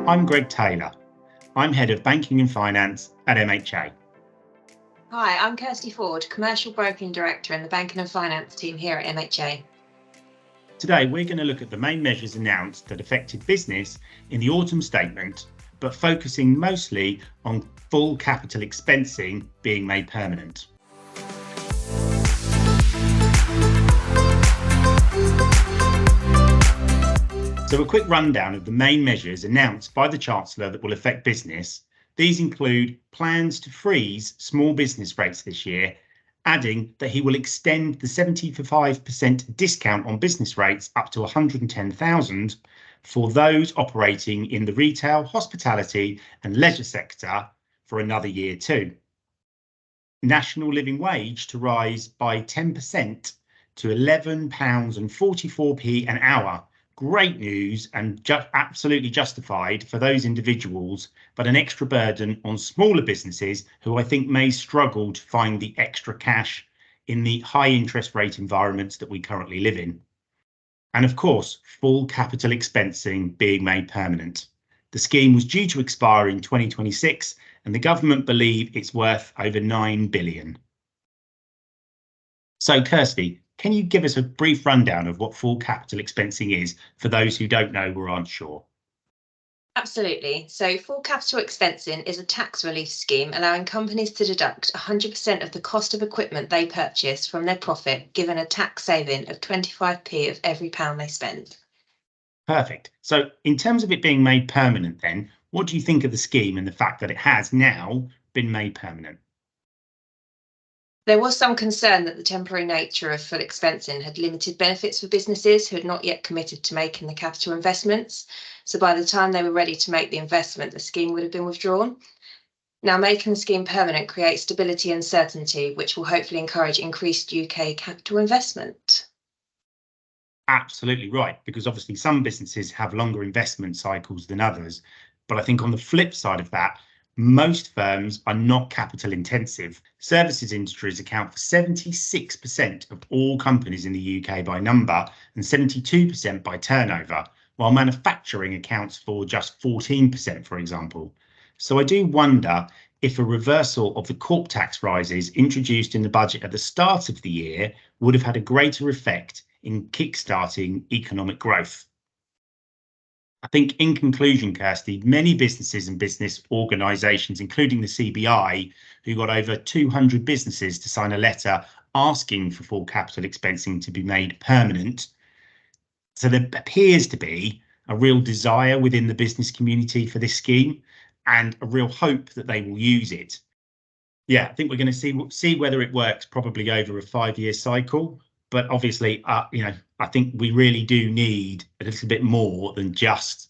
I'm Greg Taylor. I'm Head of Banking and Finance at MHA. Hi, I'm Kirsty Ford, Commercial Broking Director in the Banking and Finance team here at MHA. Today, we're going to look at the main measures announced that affected business in the autumn statement, but focusing mostly on full capital expensing being made permanent. So a quick rundown of the main measures announced by the Chancellor that will affect business. These include plans to freeze small business rates this year, adding that he will extend the 75% discount on business rates up to 110,000 for those operating in the retail, hospitality and leisure sector for another year too. National living wage to rise by 10% to £11.44 an hour. Great news and absolutely justified for those individuals, but an extra burden on smaller businesses who I think may struggle to find the extra cash in the high interest rate environments that we currently live in. And of course, full capital expensing being made permanent. The scheme was due to expire in 2026 and the government believe it's worth over 9 billion. So Kirsty, can you give us a brief rundown of what full capital expensing is for those who don't know or aren't sure? Absolutely. So full capital expensing is a tax relief scheme allowing companies to deduct 100% of the cost of equipment they purchase from their profit, given a tax saving of 25p of every pound they spend. Perfect. So in terms of it being made permanent then, what do you think of the scheme and the fact that it has now been made permanent? There was some concern that the temporary nature of full expensing had limited benefits for businesses who had not yet committed to making the capital investments. So by the time they were ready to make the investment, the scheme would have been withdrawn. Now, making the scheme permanent creates stability and certainty, which will hopefully encourage increased UK capital investment. Absolutely right, because obviously some businesses have longer investment cycles than others. But I think on the flip side of that, most firms are not capital intensive. Services industries account for 76% of all companies in the UK by number and 72% by turnover, while manufacturing accounts for just 14%, for example. So I do wonder if a reversal of the corp tax rises introduced in the budget at the start of the year would have had a greater effect in kickstarting economic growth. I think in conclusion, Kirsty, many businesses and business organisations, including the CBI, who got over 200 businesses to sign a letter asking for full capital expensing to be made permanent. So there appears to be a real desire within the business community for this scheme and a real hope that they will use it. Yeah, I think we're going to see whether it works probably over a 5-year cycle. But obviously, I think we really do need a little bit more than just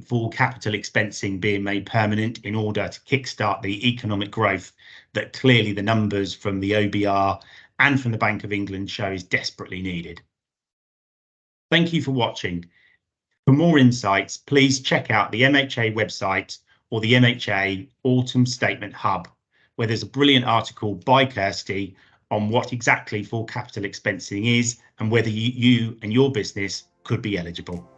full capital expensing being made permanent in order to kickstart the economic growth that clearly the numbers from the OBR and from the Bank of England show is desperately needed. Thank you for watching. For more insights, please check out the MHA website or the MHA Autumn Statement Hub, where there's a brilliant article by Kirsty on what exactly full capital expensing is and whether you and your business could be eligible.